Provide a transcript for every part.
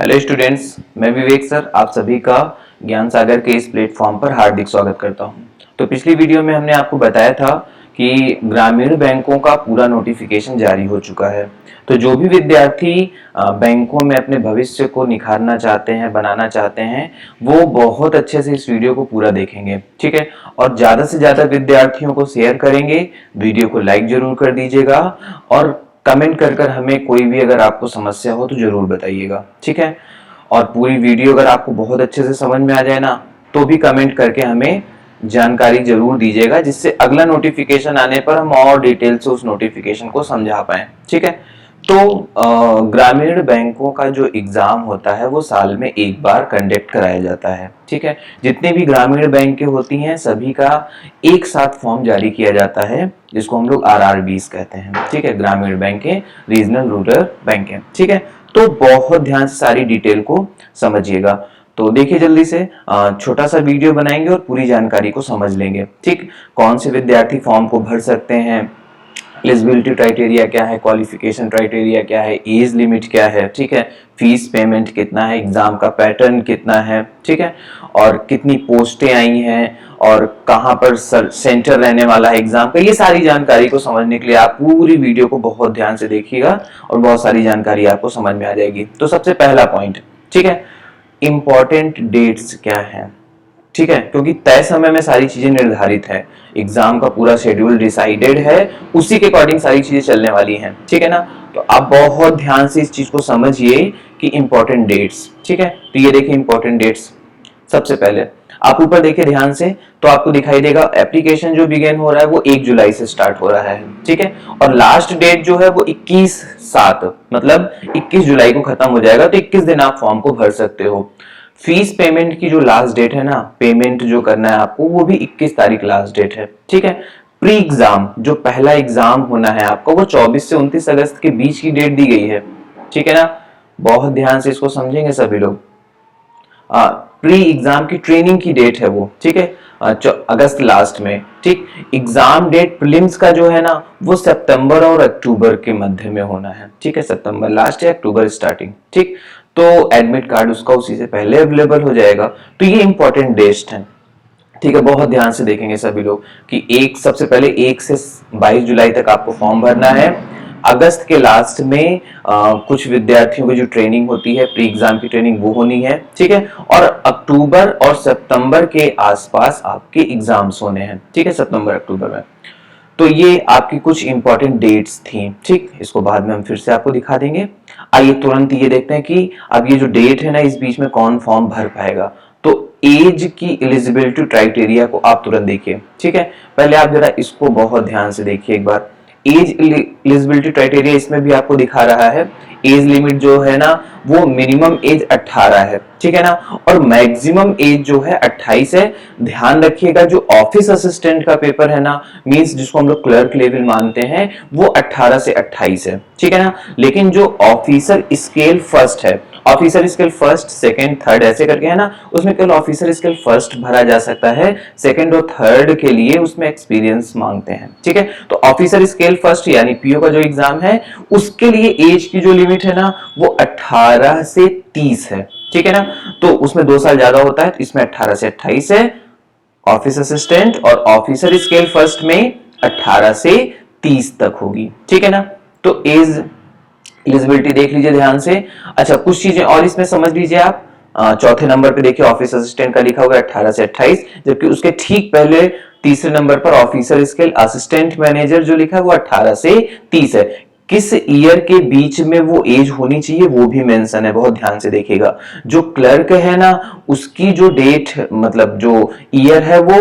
Hello students, मैं विवेक sir आप सभी का ज्ञान सागर के इस प्लेटफॉर्म पर हार्दिक स्वागत करता हूं। तो पिछली वीडियो में हमने आपको बताया था कि ग्रामीण बैंकों का पूरा नोटिफिकेशन जारी हो चुका है। तो जो भी विद्यार्थी बैंकों में अपने भविष्य को निखारना चाहते हैं, बनाना चाहते हैं, वो बहुत अच्छे से इस वीडियो को पूरा देखेंगे, ठीक है। और ज्यादा से ज्यादा विद्यार्थियों को शेयर करेंगे, वीडियो को लाइक जरूर कर दीजिएगा और कमेंट कर हमें कोई भी अगर आपको समस्या हो तो जरूर बताइएगा, ठीक है। और पूरी वीडियो अगर आपको बहुत अच्छे से समझ में आ जाए ना, तो भी कमेंट करके हमें जानकारी जरूर दीजिएगा, जिससे अगला नोटिफिकेशन आने पर हम और डिटेल से उस नोटिफिकेशन को समझा पाए, ठीक है। तो ग्रामीण बैंकों का जो एग्जाम होता है वो साल में एक बार कंडक्ट कराया जाता है, ठीक है। जितने भी ग्रामीण बैंकें होती हैं सभी का एक साथ फॉर्म जारी किया जाता है, जिसको हम लोग आरआरबीज कहते हैं, ठीक है। ग्रामीण बैंकें, रीजनल रूरल बैंकें, ठीक है। तो बहुत ध्यान से सारी डिटेल को समझिएगा। तो देखिए जल्दी से छोटा सा वीडियो बनाएंगे और पूरी जानकारी को समझ लेंगे, ठीक। कौन से विद्यार्थी फॉर्म को भर सकते हैं, एलिजिबिलिटी क्राइटेरिया क्या है, क्वालिफिकेशन क्राइटेरिया क्या है, एज लिमिट क्या है, ठीक है। फीस पेमेंट कितना है, एग्जाम का पैटर्न कितना है, ठीक है। और कितनी पोस्टें आई हैं और कहां पर सेंटर रहने वाला है एग्जाम का, ये सारी जानकारी को समझने के लिए आप पूरी वीडियो को बहुत ध्यान से देखिएगा और बहुत सारी जानकारी आपको समझ में आ जाएगी। तो सबसे पहला पॉइंट, ठीक है, इंपॉर्टेंट डेट्स क्या है, ठीक है। क्योंकि तय समय में सारी चीजें निर्धारित है, एग्जाम का पूरा शेड्यूल डिसाइडेड है, उसी के अकॉर्डिंग सारी चीजें चलने वाली हैं, ठीक है ना। तो आप बहुत ध्यान से इस चीज को समझिए कि इंपॉर्टेंट डेट्स, ठीक है। तो ये देखिए इंपॉर्टेंट डेट्स, सबसे पहले आप ऊपर देखिए ध्यान से, तो आपको दिखाई देगा एप्लीकेशन जो बिगिन हो रहा है वो 1 जुलाई से स्टार्ट हो रहा है, ठीक है। और लास्ट डेट जो है वो 21/7 मतलब 21 जुलाई को खत्म हो जाएगा। तो 21 दिन आप फॉर्म को भर सकते हो। फीस पेमेंट की जो लास्ट डेट है ना, पेमेंट जो करना है आपको, वो भी 21 तारीख लास्ट डेट है, ठीक है। प्री एग्जाम जो पहला एग्जाम होना है आपका वो 24 से 29 अगस्त के बीच की डेट दी गई है, ठीक है ना। बहुत ध्यान से इसको समझेंगे सभी लोग। प्री एग्जाम की ट्रेनिंग की डेट है वो, ठीक है, अगस्त लास्ट में, ठीक। एग्जाम डेट प्रीलिम्स का जो है ना वो सितंबर और अक्टूबर के मध्य में होना है, ठीक है। सितंबर लास्ट या अक्टूबर स्टार्टिंग, ठीक। तो एडमिट कार्ड उसका उसी से पहले अवेलेबल हो जाएगा। तो ये इंपॉर्टेंट डेट्स हैं, ठीक है। बहुत ध्यान से देखेंगे सभी लोग कि सबसे पहले 1 से 22 जुलाई तक आपको फॉर्म भरना है। अगस्त के लास्ट में कुछ विद्यार्थियों की जो ट्रेनिंग होती है, प्री एग्जाम की ट्रेनिंग, वो होनी है, ठीक है। और अक्टूबर और सितंबर के आसपास आपके एग्जाम्स होने हैं, ठीक है, सितंबर अक्टूबर में। तो ये आपकी कुछ इंपॉर्टेंट डेट्स थी, ठीक। इसको बाद में हम फिर से आपको दिखा देंगे। आइए तुरंत ये देखते हैं कि अब ये जो डेट है ना, इस बीच में कौन फॉर्म भर पाएगा। तो एज की एलिजिबिलिटी क्राइटेरिया को आप तुरंत देखिए, ठीक है। पहले आप जरा इसको बहुत ध्यान से देखिए एक बार। एज एलिजिबिलिटी क्राइटेरिया इसमें भी आपको दिखा रहा है। एज लिमिट जो है ना वो मिनिमम एज 18 है, ठीक है ना। और मैक्सिमम एज जो है 28 है। ध्यान रखिएगा जो ऑफिस असिस्टेंट का पेपर है ना, मींस जिसको हम लोग क्लर्क लेवल मानते हैं, वो 18 से 28 है, ठीक है ना। लेकिन जो ऑफिसर स्केल फर्स्ट है, officer scale first, second, third ऐसे करके है ना, उसमें केवल ऑफिसर स्केल फर्स्ट भरा जा सकता है। सेकंड और थर्ड के लिए उसमें एक्सपीरियंस मांगते हैं, ठीक है। तो ऑफिसर स्केल फर्स्ट यानी पीओ का जो एग्जाम है उसके लिए एज की जो लिमिट है ना वो 18 से 30 है, ठीक है ना। तो उसमें 2 साल ज्यादा होता है, तो इसमें 18 से 28 है ऑफिस असिस्टेंट, और ऑफिसर स्केल फर्स्ट में 18 से 30 तक होगी, ठीक है ना। तो एज एलिजिबिलिटी देख लीजिए ध्यान से। अच्छा, कुछ चीजें और इसमें समझ लीजिए आप। चौथे नंबर पे देखिए ऑफिस असिस्टेंट का लिखा होगा 18 से 28, जबकि उसके ठीक पहले तीसरे नंबर पर ऑफिसर स्केल असिस्टेंट मैनेजर जो लिखा है वो 18 से 30 है। किस ईयर के बीच में वो एज होनी चाहिए वो भी मेंशन है, बहुत ध्यान से देखिएगा। जो क्लर्क है ना उसकी जो डेट मतलब जो ईयर है वो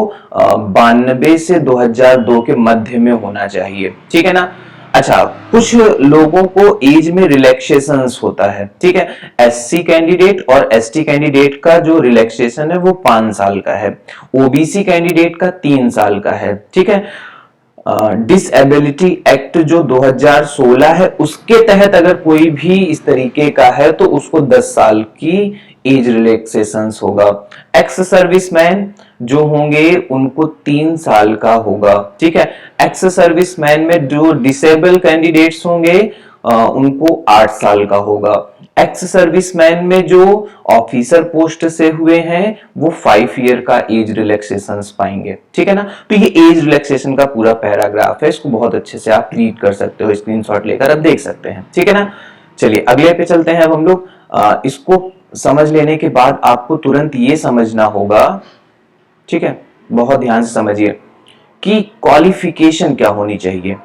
92 से 2002 के मध्य में होना चाहिए, ठीक है ना। अच्छा, कुछ लोगों को एज में रिलैक्सेशंस होता है, ठीक है। एससी कैंडिडेट और एसटी कैंडिडेट का जो रिलैक्सेशन है वो 5 साल का है, ओबीसी कैंडिडेट का 3 साल का है, ठीक है। डिसएबिलिटी एक्ट जो 2016 है उसके तहत अगर कोई भी इस तरीके का है तो उसको 10 साल की एज रिलैक्सेशंस होगा। एक्स सर्विसमैन जो होंगे उनको 3 साल का होगा, ठीक है। एक्स सर्विसमैन में जो डिसेबल कैंडिडेट्स होंगे उनको 8 साल का होगा। एक्स सर्विसमैन में जो ऑफिसर पोस्ट से हुए हैं वो 5 ईयर का एज रिलैक्सेशन पाएंगे, ठीक है ना। तो ये एज रिलैक्सेशन का पूरा पैराग्राफ है, इसको बहुत अच्छे से आप रीड कर सकते हो, स्क्रीनशॉट लेकर अब देख सकते हैं, ठीक है ना। चलिए अगले पे चलते हैं अब हम लोग। इसको समझ लेने के बाद आपको तुरंत ये समझना होगा, ठीक है, बहुत ध्यान से समझिए कि क्वालिफिकेशन क्या होनी चाहिए।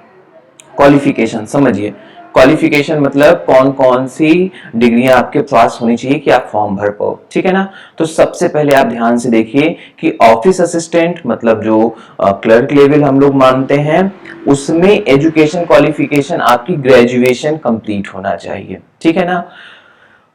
क्वालिफिकेशन समझिए, क्वालिफिकेशन मतलब कौन कौन सी डिग्रियां आपके पास होनी चाहिए कि आप फॉर्म भर पाओ, ठीक है ना। तो सबसे पहले आप ध्यान से देखिए कि ऑफिस असिस्टेंट मतलब जो क्लर्क लेवल हम लोग मानते हैं, उसमें एजुकेशन क्वालिफिकेशन आपकी ग्रेजुएशन कंप्लीट होना चाहिए, ठीक है ना।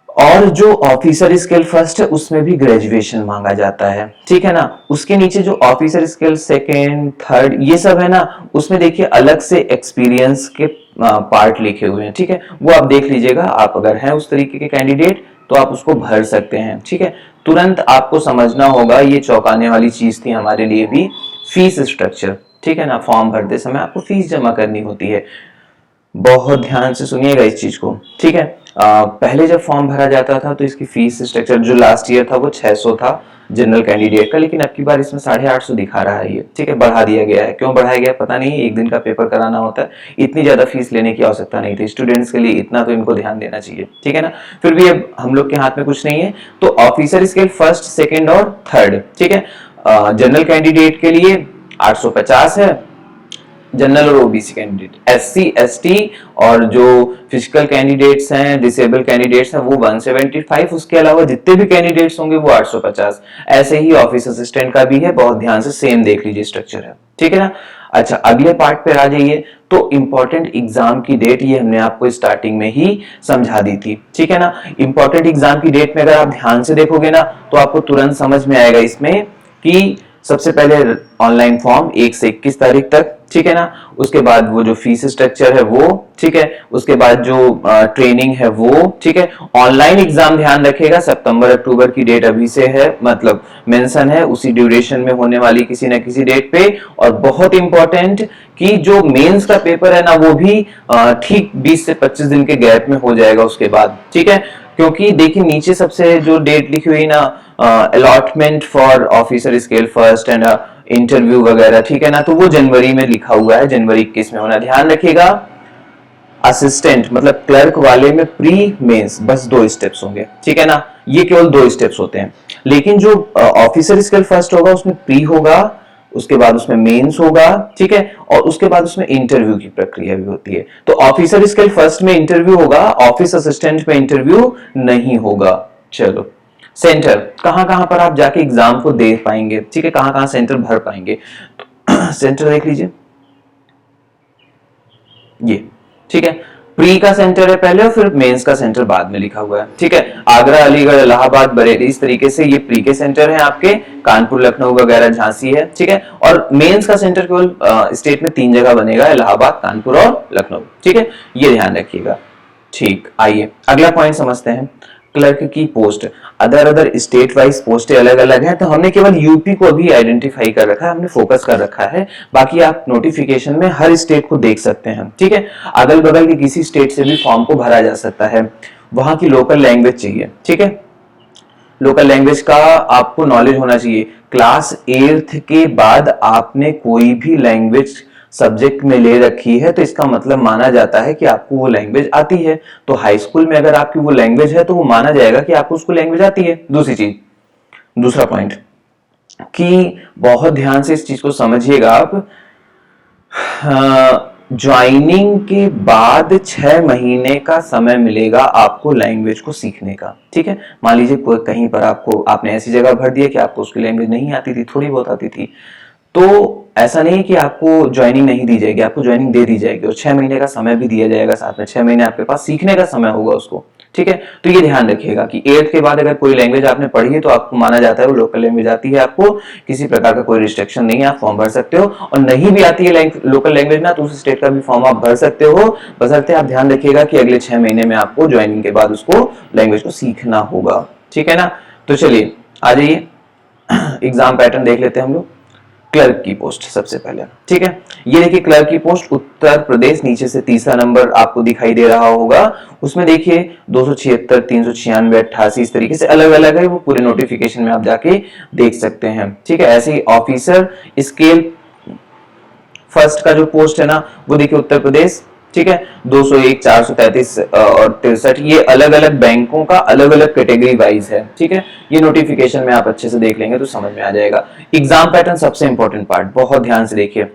और जो ऑफिसर स्किल फर्स्ट है उसमें भी ग्रेजुएशन मांगा जाता है, ठीक है ना। उसके नीचे जो ऑफिसर स्किल सेकंड थर्ड ये सब है ना, उसमें देखिए अलग से एक्सपीरियंस के पार्ट लिखे हुए हैं, ठीक है, वो आप देख लीजिएगा। आप अगर हैं उस तरीके के कैंडिडेट तो आप उसको भर सकते हैं, ठीक है। तुरंत आपको समझना होगा, ये चौंकाने वाली चीज थी हमारे लिए भी, फीस स्ट्रक्चर, ठीक है ना। फॉर्म भरते समय आपको फीस जमा करनी होती है, बहुत ध्यान से सुनिएगा इस चीज को, ठीक है। पहले जब फॉर्म भरा जाता था तो इसकी फीस स्ट्रक्चर जो लास्ट ईयर था वो 600 था जनरल कैंडिडेट का, लेकिन अब की बार इसमें 850 दिखा रहा है ये, ठीक है, बढ़ा दिया गया है। क्यों बढ़ाया गया पता नहीं, एक दिन का पेपर कराना होता है, इतनी ज्यादा फीस लेने की आवश्यकता नहीं थी स्टूडेंट्स के लिए, इतना तो इनको ध्यान देना चाहिए, ठीक है ना। फिर भी अब हम लोग के हाथ में कुछ नहीं है, तो ऑफिसर स्केल फर्स्ट सेकेंड और थर्ड, ठीक है। जनरल कैंडिडेट के लिए 850 है, जनरल और ओबीसी कैंडिडेट, एससी एसटी और जो फिजिकल कैंडिडेट्स हैं, डिसेबल कैंडिडेट्स हैं वो 175, उसके अलावा जितने भी कैंडिडेट्स होंगे वो 850। ऐसे ही ऑफिस असिस्टेंट का भी है, बहुत ध्यान से सेम देख लीजिए स्ट्रक्चर है, ठीक है ना। अच्छा अगले पार्ट पे आ जाइए, तो इंपॉर्टेंट एग्जाम की डेट ये हमने आपको स्टार्टिंग में ही समझा दी थी, ठीक है ना। इंपॉर्टेंट एग्जाम की डेट में अगर आप ध्यान से देखोगे ना तो आपको तुरंत समझ में आएगा इसमें कि सबसे पहले ऑनलाइन फॉर्म 1 से 21 तारीख तक, ठीक है ना। उसके बाद वो जो फीस स्ट्रक्चर है वो, ठीक है। उसके बाद जो ट्रेनिंग है वो, ठीक है। ऑनलाइन एग्जाम ध्यान रखेगा, सितंबर अक्टूबर की डेट अभी से है, मतलब मेंशन है, उसी ड्यूरेशन में होने वाली किसी न किसी डेट पे। और बहुत इंपॉर्टेंट कि जो मेंस का पेपर है ना वो भी ठीक 20 से 25 दिन के गैप में हो जाएगा उसके बाद, ठीक है। क्योंकि देखिए नीचे सबसे जो डेट लिखी हुई ना, allotment for officer scale first and interview वगैरह, ठीक है ना, तो वो जनवरी में लिखा हुआ है, जनवरी 21 में होना, ध्यान रखिएगा। असिस्टेंट मतलब क्लर्क वाले में प्री मेंस बस 2 स्टेप्स होंगे, ठीक है ना, ये केवल 2 स्टेप्स होते हैं। लेकिन जो ऑफिसर स्केल फर्स्ट होगा उसमें प्री होगा, उसके बाद उसमें मेंस होगा, ठीक है, और उसके बाद उसमें इंटरव्यू की प्रक्रिया भी होती है। तो ऑफिसर स्केल फर्स्ट में इंटरव्यू होगा, ऑफिस असिस्टेंट में इंटरव्यू नहीं होगा। चलो सेंटर कहां कहां पर आप जाके एग्जाम को दे पाएंगे, ठीक है, कहां कहां सेंटर भर पाएंगे, तो सेंटर देख लीजिए ये, ठीक है। प्री का सेंटर है पहले और फिर मेंस का सेंटर बाद में लिखा हुआ है, ठीक है। आगरा अलीगढ़ इलाहाबाद बरेली इस तरीके से ये प्री के सेंटर है आपके, कानपुर लखनऊ वगैरह झांसी है, ठीक है। और मेंस का सेंटर केवल स्टेट में 3 जगह बनेगा, इलाहाबाद कानपुर और लखनऊ, ठीक है, ये ध्यान रखिएगा। ठीक, आइए अगला पॉइंट समझते हैं, क्लर्क की पोस्ट। अदर स्टेट वाइज पोस्टें अलग अलग हैं, तो हमने केवल यूपी को भी आइडेंटिफाई कर रखा है, हमने फोकस कर रखा है, बाकी आप नोटिफिकेशन में हर स्टेट को देख सकते हैं, ठीक है। अगल बगल के किसी स्टेट से भी फॉर्म को भरा जा सकता है, वहां की लोकल लैंग्वेज चाहिए, ठीक है। लोकल लैंग्वेज का आपको नॉलेज होना चाहिए। क्लास 8th के बाद आपने कोई भी लैंग्वेज सब्जेक्ट में ले रखी है तो इसका मतलब माना जाता है कि आपको वो लैंग्वेज आती है। तो हाई स्कूल में अगर आपकी वो लैंग्वेज है तो वो माना जाएगा कि आपको उसको लैंग्वेज आती है। दूसरी चीज, दूसरा पॉइंट कि बहुत ध्यान से इस चीज को समझिएगा आप, ज्वाइनिंग के बाद 6 महीने का समय मिलेगा आपको लैंग्वेज को सीखने का, ठीक है। मान लीजिए कोई कहीं पर आपने ऐसी जगह भर दिया कि आपको उसकी लैंग्वेज नहीं आती थी, थोड़ी बहुत आती थी, तो ऐसा नहीं कि आपको ज्वाइनिंग नहीं दी जाएगी, आपको ज्वाइनिंग दे दी जाएगी और 6 महीने का समय भी दिया जाएगा साथ में, 6 महीने आपके पास सीखने का समय होगा उसको, ठीक है। तो ये ध्यान रखिएगा कि 8th के बाद अगर कोई लैंग्वेज आपने पढ़ी है तो आपको माना जाता है वो लोकल लैंग्वेज आती है, आपको किसी प्रकार का कोई रिस्ट्रिक्शन नहीं है, आप फॉर्म भर सकते हो। और नहीं भी आती है लोकल लैंग्वेज ना तो उस स्टेट का भी फॉर्म आप भर सकते हो, बशर्ते आप ध्यान रखिएगा कि अगले 6 महीने में आपको ज्वाइनिंग के बाद उसको लैंग्वेज को सीखना होगा, ठीक है ना। तो चलिए आ जाइए एग्जाम पैटर्न देख लेते हैं हम लोग। क्लर्क की पोस्ट सबसे पहले, ठीक है। ये देखिए क्लर्क की पोस्ट उत्तर प्रदेश, नीचे से तीसरा नंबर आपको दिखाई दे रहा होगा। उसमें देखिए 276, 396, 88 इस तरीके से अलग अलग है, वो पूरे नोटिफिकेशन में आप जाके देख सकते हैं, ठीक है। ऐसे ही ऑफिसर स्केल फर्स्ट का जो पोस्ट है ना, वो देखिए उत्तर प्रदेश, ठीक है। 201, 433 और 63, ये अलग अलग बैंकों का अलग अलग कैटेगरी वाइज है, ठीक है। ये नोटिफिकेशन में आप अच्छे से देख लेंगे तो समझ में आ जाएगा। एग्जाम पैटर्न सबसे इंपॉर्टेंट पार्ट, बहुत ध्यान से देखिए।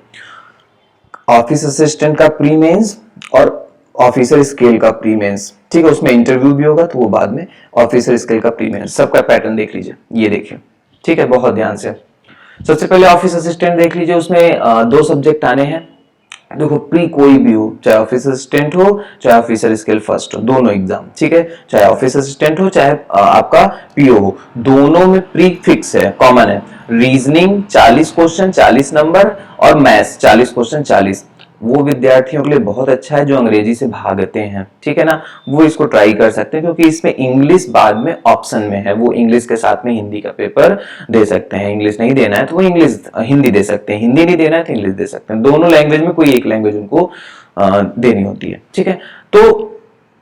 ऑफिस असिस्टेंट का प्री मेंस और ऑफिसर स्केल का प्री मेंस, ठीक है। उसमें इंटरव्यू भी होगा तो वो बाद में। ऑफिसर स्केल का प्री मेंस, सबका पैटर्न देख लीजिए, ये देखिए, ठीक है, बहुत ध्यान से। सबसे पहले ऑफिस असिस्टेंट देख लीजिए, उसमें दो सब्जेक्ट आने हैं। देखो प्री कोई भी हो, चाहे ऑफिस असिस्टेंट हो चाहे ऑफिसर स्केल फर्स्ट हो, दोनों एग्जाम, ठीक है। चाहे ऑफिस असिस्टेंट हो चाहे आपका पीओ हो, दोनों में प्री फिक्स है, कॉमन है। रीजनिंग 40 क्वेश्चन 40 नंबर और मैथ्स 40 क्वेश्चन 40। वो विद्यार्थियों के लिए बहुत अच्छा है जो अंग्रेजी से भागते हैं, ठीक है ना, वो इसको ट्राई कर सकते हैं, क्योंकि इसमें इंग्लिश बाद में ऑप्शन में है। वो इंग्लिश के साथ में हिंदी का पेपर दे सकते हैं। इंग्लिश नहीं देना है तो वो हिंदी दे सकते हैं, हिंदी नहीं देना है तो इंग्लिश दे सकते हैं। दोनों लैंग्वेज में कोई एक लैंग्वेज उनको देनी होती है, ठीक है। तो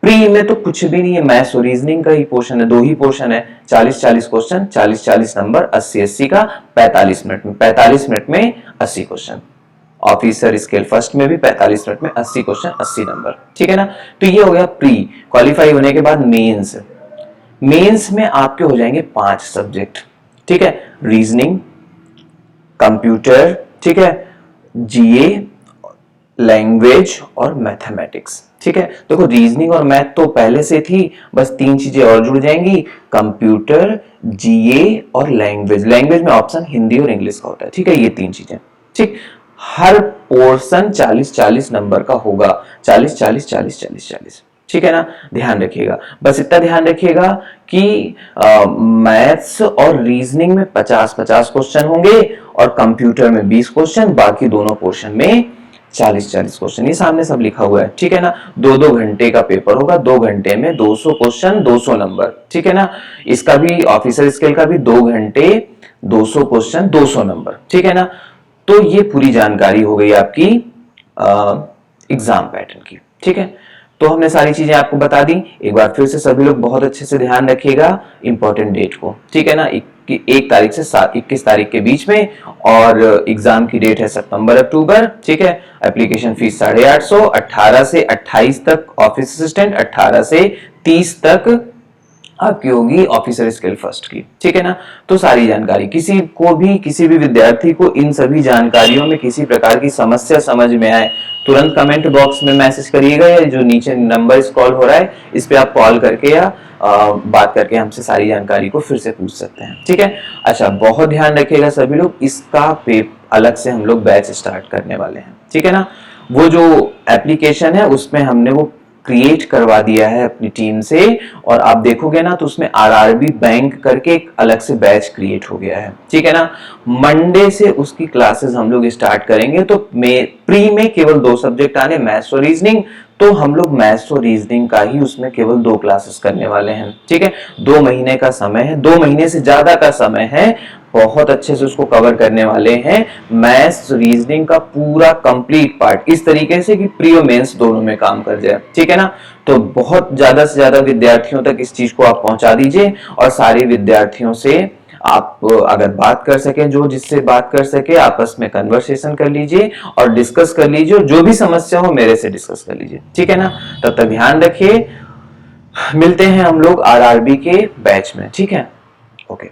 प्री में तो कुछ भी नहीं है, मैथ्स और रीजनिंग का ही पोर्शन है, दो ही पोर्शन है। 40-40 क्वेश्चन, 40-40 नंबर, 80-80 का 45 मिनट में, 45 मिनट में 80 क्वेश्चन। ऑफिसर स्केल फर्स्ट में भी 45 मिनट में 80 क्वेश्चन 80 नंबर, ठीक है ना। तो ये हो गया प्री। क्वालिफाई होने के बाद मेंस, मेंस में आपके हो जाएंगे 5 सब्जेक्ट, ठीक है। रीजनिंग, कंप्यूटर, ठीक है, जीए, लैंग्वेज और मैथमेटिक्स, ठीक है। देखो रीजनिंग और मैथ तो पहले से थी, बस 3 चीजें और जुड़ जाएंगी, कंप्यूटर, जीए और लैंग्वेज। लैंग्वेज में ऑप्शन हिंदी और इंग्लिश का होता है, ठीक है, ये 3 चीजें, ठीक। हर पोर्शन 40-40 नंबर का होगा, 40-40-40-40-40, ठीक है ना। ध्यान रखिएगा, बस इतना ध्यान रखिएगा कि मैथ्स और रीजनिंग में 50-50 क्वेश्चन होंगे और कंप्यूटर में 20 क्वेश्चन, बाकी दोनों पोर्शन में 40-40 क्वेश्चन। ये सामने सब लिखा हुआ है, ठीक है ना। 2-2 घंटे का पेपर होगा, 2 घंटे में 200 क्वेश्चन 200 नंबर, ठीक है ना। इसका भी ऑफिसर स्केल का भी 2 घंटे 200 क्वेश्चन 200 नंबर, ठीक है ना। तो ये पूरी जानकारी हो गई आपकी एग्जाम पैटर्न की, ठीक है। तो हमने सारी चीजें आपको बता दी। एक बार फिर से सभी लोग बहुत अच्छे से ध्यान रखिएगा इंपॉर्टेंट डेट को, ठीक है ना। 1 तारीख से 21 तारीख के बीच में, और एग्जाम की डेट है सितंबर-अक्टूबर, ठीक है। एप्लीकेशन फीस 850, 18 से 28 तक ऑफिस असिस्टेंट, 18 से 30 तक आपकी होगी ऑफिसर स्केल फर्स्ट की, ठीक है ना। तो सारी जानकारी, किसी भी विद्यार्थी को इन सभी जानकारियों में किसी प्रकार की समस्या समझ में आए, तुरंत कमेंट बॉक्स में मैसेज करिएगा, या जो नीचे नंबर स्क्रॉल हो रहा है इस पे आप कॉल करके या बात करके हमसे सारी जानकारी को फिर से पूछ सकते हैं, ठीक है। अच्छा, बहुत ध्यान रखिएगा सभी लोग, इसका अलग से हम लोग बैच स्टार्ट करने वाले हैं, ठीक है ना। वो जो एप्लीकेशन है उसमें हमने वो क्रिएट करवा दिया है अपनी टीम से, और आप देखोगे ना तो उसमें आरआरबी बैंक करके एक अलग से बैच क्रिएट हो गया है, ठीक है ना। मंडे से उसकी क्लासेस हम लोग स्टार्ट करेंगे। तो प्री में केवल 2 सब्जेक्ट आने, मैथ्स और रीजनिंग, तो हम लोग मैथ्स और रीजनिंग का ही उसमें केवल 2 क्लासेस करने वाले हैं, ठीक है। 2 महीने का समय है, 2 महीने से ज्यादा का समय है, बहुत अच्छे से उसको कवर करने वाले हैं। मैथ्स रीजनिंग का पूरा कंप्लीट पार्ट इस तरीके से कि प्री और मेंस दोनों में काम कर जाए, ठीक है ना। तो बहुत ज्यादा से ज्यादा विद्यार्थियों तक इस चीज को आप पहुंचा दीजिए, और सारे विद्यार्थियों से आप अगर बात कर सके, जो जिससे बात कर सके, आपस में कन्वर्सेशन कर लीजिए और डिस्कस कर लीजिए, जो भी समस्या हो मेरे से डिस्कस कर लीजिए, ठीक है ना। तब तक ध्यान रखिए, मिलते हैं हम लोग आरआरबी के बैच में, ठीक है। ओके।